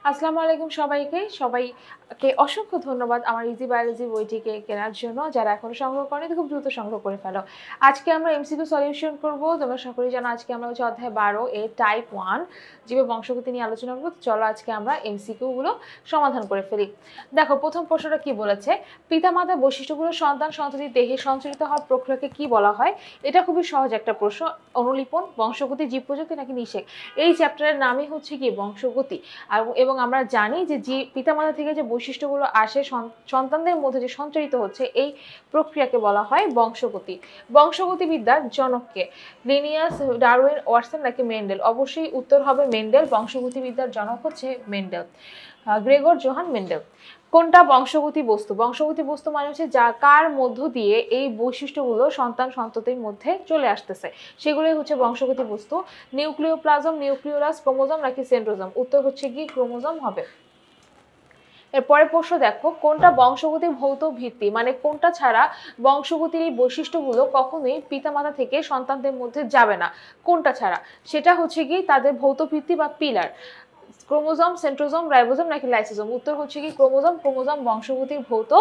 আসসালামু আলাইকুম সবাইকে অসংখ্য ধন্যবাদ আমার ইজি বায়োলজি বইটিকে কেনার জন্য। যারা এখনো সংগ্রহ করেনি খুব দ্রুত সংগ্রহ করে ফেলো। আজকে আমরা এমসিকিউ সলিউশন করব। তোমরা সকলেই জানো আজকে আমরা অধ্যায় 12 এর টাইপ 1 জীবের বংশগতি নিয়ে আলোচনা করব। চলো আজকে আমরা এমসিকিউ গুলো সমাধান করে ফেলি। দেখো প্রথম প্রশ্নটা কি বলেছে, পিতামাতার বৈশিষ্ট্যগুলো সন্তান সন্ততির দেহে সঞ্চারিত হওয়ার প্রক্রিয়াকে কি বলা হয়? এটা খুবই সহজ একটা প্রশ্ন। অনুলিপন, বংশগতি, জীব প্রযুক্তি নাকি নিষেক? এই চ্যাপ্টারের নামই হচ্ছে কি বংশগতি। এবং আমরা জানি যে পিতামাতা থেকে যে বৈশিষ্ট্যগুলো আসে সন্তানদের মধ্যে যে সঞ্চারিত হচ্ছে এই প্রক্রিয়াকে বলা হয় বংশগতি। বংশগতিবিদ্যার জনককে? লিনিয়াস, ডারউইন, ওয়াটসন নাকি মেন্ডেল? অবশ্যই উত্তর হবে মেন্ডেল। বংশগতিবিদ্যার জনক হচ্ছে মেন্ডেল, গ্রেগর জোহান মেন্ডেল। কোনটা বংশগতি বস্তু? বংশগতি বস্তু মানে হচ্ছে যা কার মধ্য দিয়ে এই বৈশিষ্ট্যগুলো সন্তান সন্ততির মধ্যে চলে আসতেছে সেগুলোই হচ্ছে বংশগতি বস্তু। নিউক্লিওপ্লাজম, নিউক্লিওলাস, ক্রোমোজোম নাকি সেন্ট্রোজোম? উত্তর হচ্ছে কি ক্রোমোজোম হবে। এরপরে প্রশ্ন দেখো, কোনটা বংশগতির ভৌত ভিত্তি, মানে কোনটা ছাড়া বংশগতির এই বৈশিষ্ট্যগুলো কখনোই পিতামাতা থেকে সন্তানদের মধ্যে যাবে না? কোনটা ছাড়া? সেটা হচ্ছে কি তাদের ভৌত ভিত্তি বা পিলার। ক্রোমোজোম, সেন্ট্রোজোম, রাইবোজোম নাকি লাইসোজোম? উত্তর হচ্ছে কি ক্রোমোজোম। ক্রোমোজোম বংশগতির ভৌত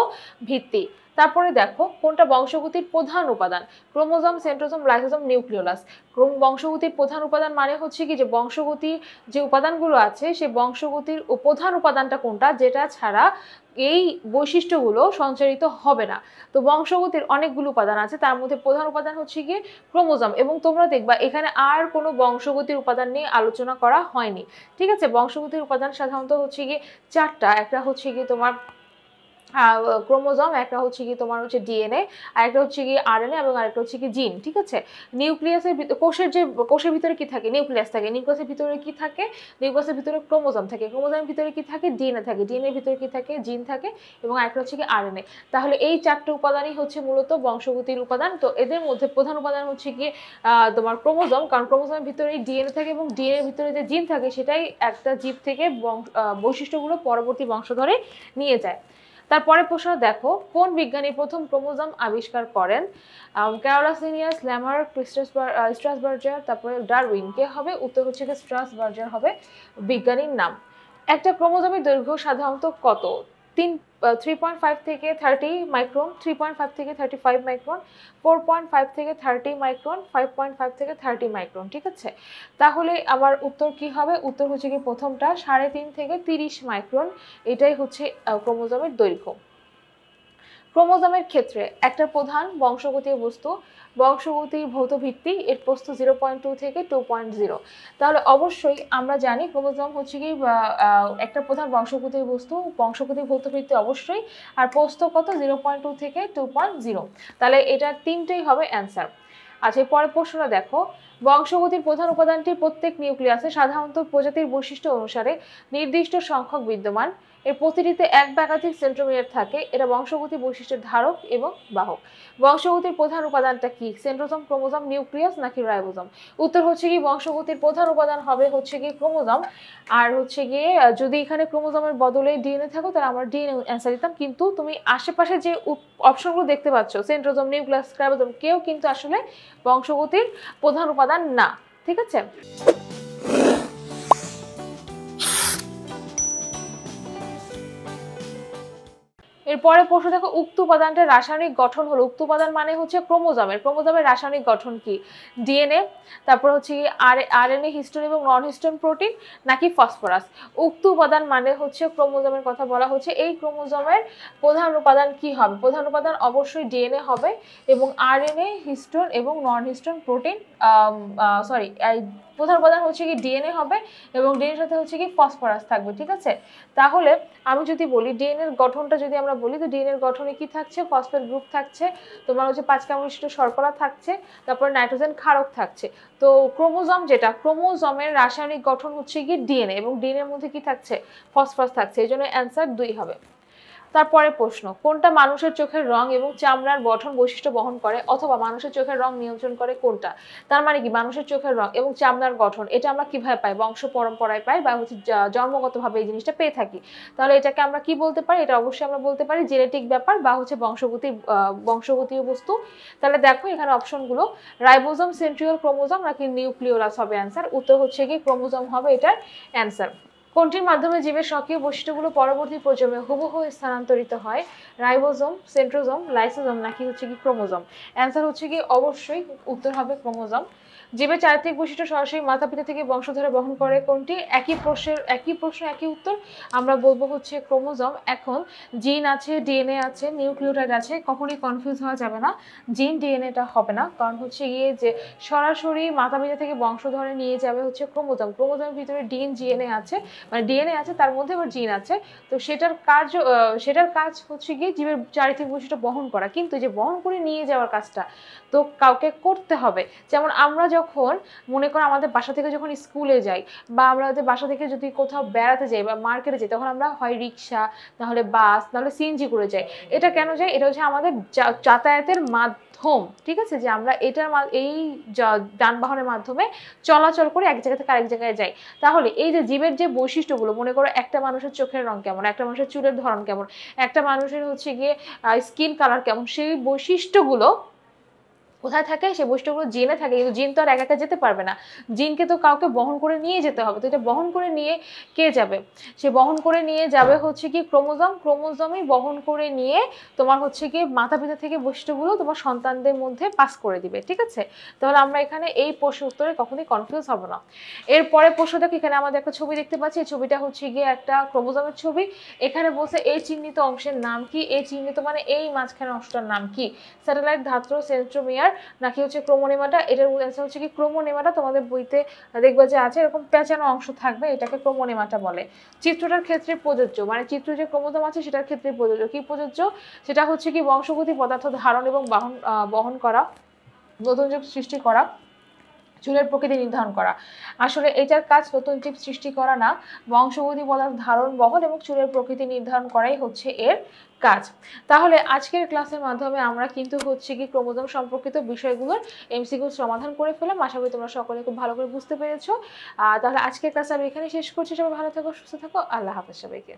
ভিত্তি। তারপরে দেখো, কোনটা বংশগতির প্রধান উপাদান? Chromosome, centrosome, lysosome, nucleolus? বংশগতির প্রধান উপাদান মানে হচ্ছে কি যে বংশগতির যে উপাদানগুলো আছে সে বংশগতির প্রধান উপাদানটা কোনটা যেটা ছাড়া এই বৈশিষ্ট্যগুলো সঞ্চারিত হবে না? তো বংশগতির অনেকগুলো উপাদান আছে, তার মধ্যে প্রধান উপাদান হচ্ছে গিয়ে ক্রোমোজোম। এবং তোমরা দেখবা এখানে আর কোনো বংশগতির উপাদান নিয়ে আলোচনা করা হয়নি। ঠিক আছে, বংশগতির উপাদান সাধারণত হচ্ছে গিয়ে চারটা। একটা হচ্ছে গিয়ে তোমার ক্রোমোজোম, একটা হচ্ছে কি তোমার হচ্ছে ডিএনএ, আরেকটা হচ্ছে কি আরএনএ এবং আরেকটা হচ্ছে কি জিন। ঠিক আছে, নিউক্লিয়াসের কোষের ভিতরে কি থাকে? নিউক্লিয়াস থাকে। নিউক্লিয়াসের ভিতরে কি থাকে? নিউক্লিয়াসের ভিতরে ক্রোমোজোম থাকে। ক্রোমোজোমের ভিতরে কি থাকে? ডিএনএ থাকে। ডিএনএর ভিতরে কি থাকে? জিন থাকে এবং আরেকটা হচ্ছে কি আরএনএ। তাহলে এই চারটে উপাদানই হচ্ছে মূলত বংশগতির উপাদান। তো এদের মধ্যে প্রধান উপাদান হচ্ছে কি তোমার ক্রোমোজোম, কারণ ক্রোমোজোমের ভিতরে ডিএনএ থাকে এবং ডিএনএর ভিতরে যে জিন থাকে সেটাই একটা জীব থেকে বৈশিষ্ট্যগুলো পরবর্তী বংশধরে নিয়ে যায়। তারপরে প্রশ্ন দেখো, কোন বিজ্ঞানী প্রথম ক্রোমোজোম আবিষ্কার করেন? ক্যারোলাস লিনিয়াস, ল্যামার, স্ট্রাসবার্জার, তারপরে ডারউইন। কে হবে? উত্তর হচ্ছে কি স্ট্রাসবার্জার হবে বিজ্ঞানীর নাম। একটা ক্রোমোজোমের দৈর্ঘ্য সাধারণত কত? 3.5 থেকে 30 মাইক্রন, 3.5 থেকে 35 মাইক্রন, 4.5 থেকে 30 মাইক্রন, 5.5 থেকে 30 মাইক্রন। ঠিক আছে, তাহলে আমার উত্তর কি হবে? উত্তর হচ্ছে কি প্রথমটা 3.5 থেকে 30 মাইক্রন। এটাই হচ্ছে ক্রোমোজোমের দৈর্ঘ্য। ক্রোমোজোমের ক্ষেত্রে একটা প্রধান বংশগতীয় বস্তু, বংশগতির ভৌত ভিত্তি, এর প্রস্থ 0.2 থেকে 2.0। তাহলে অবশ্যই আমরা জানি ক্রোমোজোম হচ্ছে কি একটা প্রধান বংশগতির বস্তু, বংশগতির ভৌত ভিত্তি অবশ্যই, আর প্রস্থ কত? 0.2 থেকে 2.0। তাহলে এটা তিনটেই হবে অ্যান্সার। আচ্ছা, পরের প্রশ্নটা দেখো, বংশগতির প্রধান উপাদানটি প্রত্যেক নিউক্লিয়াসে সাধারণত প্রজাতির বৈশিষ্ট্য অনুসারে নির্দিষ্ট সংখ্যক বিদ্যমান। এর প্রতিটিতে এক বা একাধিক সেন্ট্রোমিয়ার থাকে। এরা বংশগতি বৈশিষ্ট্যের ধারক এবং বাহক। বংশগতির প্রধান উপাদানটা কি? সেন্ট্রোজোম, ক্রোমোজোম, নিউক্লিয়াস নাকি রাইবোজোম? উত্তর হচ্ছে কি বংশগতির প্রধান উপাদান হবে হচ্ছে কি ক্রোমোজোম। আর হচ্ছে গিয়ে যদি এখানে ক্রোমোজোমের বদলে ডিএনএ থাকো তাহলে আমরা ডিএনএ অ্যান্সার দিতাম, কিন্তু তুমি আশেপাশে যে অপশনগুলো দেখতে পাচ্ছ সেন্ট্রোজোম, নিউক্লিয়াস, রাইবোজোম, কেউ কিন্তু আসলে বংশগতির প্রধান উপাদান না। ঠিক আছে, এরপরে প্রশ্ন দেখো, উক্ত উপাদানটার রাসায়নিক গঠন হলো? উক্ত উপাদান মানে হচ্ছে ক্রোমোজোমের রাসায়নিক গঠন কি? ডিএনএ, তারপর হচ্ছে আরএনএ, হিস্টোন এবং নন হিস্টোন প্রোটিন নাকি ফসফরাস? উক্ত উপাদান মানে হচ্ছে ক্রোমোজোমের কথা বলা হচ্ছে। এই ক্রোমোজোমের প্রধান উপাদান কি হবে? প্রধান উপাদান অবশ্যই ডিএনএ হবে এবং আরএনএ, হিস্টোন এবং নন হিস্টোন প্রোটিন, প্রধান উপাদান হচ্ছে কি ডিএনএ হবে এবং ডিএনএর সাথে হচ্ছে কি ফসফরাস থাকবে। ঠিক আছে, তাহলে আমি যদি বলি ডিএনএ এর গঠনটা যদি আমরা বলি, তো ডিএনএ এর গঠনে কি থাকছে? ফসফেট গ্রুপ থাকছে, তোমার হচ্ছে 5 কার্বন বিশিষ্ট শর্করা থাকছে, তারপর নাইট্রোজেন ক্ষারক থাকছে। তো ক্রোমোজোমের রাসায়নিক গঠন হচ্ছে কি ডিএনএ এবং ডিএনএ এর মধ্যে কি থাকছে? ফসফরাস থাকছে। এই জন্য অ্যান্সার 2 হবে। তারপরে প্রশ্ন, কোনটা মানুষের চোখের রং এবং চামড়ার গঠন বৈশিষ্ট্য বহন করে? অথবা মানুষের চোখের রং নিয়ন্ত্রণ করে কোনটা? তার মানে কি মানুষের চোখের রং এবং চামড়ার গঠন এটা আমরা কিভাবে পাই? বংশ পরম্পরায় পাই বা হচ্ছে জন্মগতভাবে এই জিনিসটা পেয়ে থাকি। তাহলে এটাকে আমরা কি বলতে পারি? এটা অবশ্যই আমরা বলতে পারি জেনেটিক ব্যাপার বা হচ্ছে বংশগতীয় বস্তু। তাহলে দেখো এখানে অপশনগুলো, রাইবোজোম, সেন্ট্রিওল, ক্রোমোজোম নাকি নিউক্লিওলাস হবে অ্যান্সার। উত্তর হচ্ছে কি ক্রোমোজোম হবে এটার অ্যান্সার। কোনটির মাধ্যমে জীবের স্বকীয় বৈশিষ্ট্যগুলো পরবর্তী প্রজন্মে হুবহু স্থানান্তরিত হয়? রাইবোজোম, সেন্ট্রোজোম, লাইসোজোম নাকি হচ্ছে কি ক্রোমোজোম? অ্যান্সার হচ্ছে কি অবশ্যই উত্তর হবে ক্রোমোজোম। জীবের চারিত্রিক বৈশিষ্ট্য সরাসরি মাতা পিতা থেকে বংশধরে বহন করে কোনটি? একই প্রশ্ন একই উত্তর, আমরা বলবো হচ্ছে ক্রোমোজোম। এখন জিন আছে, ডিএনএ আছে, নিউক্লিওটাইড আছে, কখনোই কনফিউজ হওয়া যাবে না। জিন ডিএনএটা হবে না, কারণ হচ্ছে গিয়ে যে সরাসরি মাতা পিতা থেকে বংশধরে নিয়ে যাবে হচ্ছে ক্রোমোজোম। ক্রোমোজোমের ভিতরে ডিএনএ আছে, মানে ডিএনএ আছে তার মধ্যে আবার জিন আছে। তো সেটার কাজ হচ্ছে গিয়ে জীবের চারিত্রিক বৈশিষ্ট্য বহন করা, কিন্তু যে বহন করে নিয়ে যাওয়ার কাজটা তো কাউকে করতে হবে। যেমন আমরা যখন মনে করো আমাদের বাসা থেকে যখন স্কুলে যাই, বা আমাদের বাসা থেকে যদি কোথাও বেড়াতে যাই বা মার্কেটে যাই, তখন আমরা হয় রিক্সা, নাহলে বাস, নাহলে সিএনজি করে যাই। এটা কেন যাই? এটা হচ্ছে আমাদের যাতায়াতের মাধ্যম, ঠিক আছে, যে আমরা এই যানবাহনের মাধ্যমে চলাচল করে এক জায়গা থেকে আরেক জায়গায় যাই। তাহলে এই যে জীবের যে বৈশিষ্ট্যগুলো, মনে করো একটা মানুষের চোখের রং কেমন, একটা মানুষের চুলের ধরন কেমন, একটা মানুষের হচ্ছে গিয়ে স্কিন কালার কেমন, সেই বৈশিষ্ট্যগুলো কোথায় থাকে? সেই বৈশিষ্ট্যগুলো জিনে থাকে, কিন্তু জিন তো আর একা একা যেতে পারবে না, জিনকে তো কাউকে বহন করে নিয়ে যেতে হবে। তো এটা বহন করে নিয়ে কে যাবে? সে বহন করে নিয়ে যাবে হচ্ছে কি ক্রোমোজোম। ক্রোমোজোমই বহন করে নিয়ে তোমার হচ্ছে কি মাতা পিতা থেকে বৈশিষ্ট্যগুলো তোমার সন্তানদের মধ্যে পাস করে দিবে, ঠিক আছে? তাহলে আমরা এখানে এই প্রশ্ন উত্তরে কখনোই কনফিউজ হব না। এরপরে প্রশ্ন দেখো, এখানে আমাদের একটা ছবি দেখতে পাচ্ছি, এই ছবিটা হচ্ছে গিয়ে একটা ক্রোমোজোমের ছবি। এখানে বলছে এই চিহ্নিত অংশের নাম কি? এই চিহ্নিত মানে এই মাঝখানে অংশটার নাম কি? স্যাটেলাইট, ধাত্র, সেন্ট্রোমিয়ার নাকি হচ্ছে ক্রোমোনেমাটা? এটার অ্যান্সার হচ্ছে কি ক্রোমোনেমাটা। তোমাদের বইতে দেখবে যে আছে এরকম পেঁচানো অংশ থাকবে, এটাকে ক্রোমোনেমাটা বলে। চিত্রটার ক্ষেত্রে প্রযোজ্য, মানে চিত্র যে ক্রোমোজোম আছে সেটার ক্ষেত্রে প্রযোজ্য। কি প্রযোজ্য? সেটা হচ্ছে কি বংশগতি, পদার্থ ধারণ এবং বহন করা, নতুন জীব সৃষ্টি করা, চুলের প্রকৃতি নির্ধারণ করা। আসলে এটার কাজ নতুন জীব সৃষ্টি করা না, বংশগতি, পদার্থ ধারণ, বহন এবং চুলের প্রকৃতি নির্ধারণ করাই হচ্ছে এর কাজ। তাহলে আজকের ক্লাসের মাধ্যমে আমরা কিন্তু হচ্ছে কি ক্রোমোজোম সম্পর্কিত বিষয়গুলোর এমসিকিউ সমাধান করে ফেলাম। আশা করি তোমরা সকলে খুব ভালো করে বুঝতে পেরেছো। তাহলে আজকের ক্লাস আমি এখানে শেষ করছি। সবাই ভালো থাকো, সুস্থ থাকো, আল্লাহ হাফেজ সবাইকে।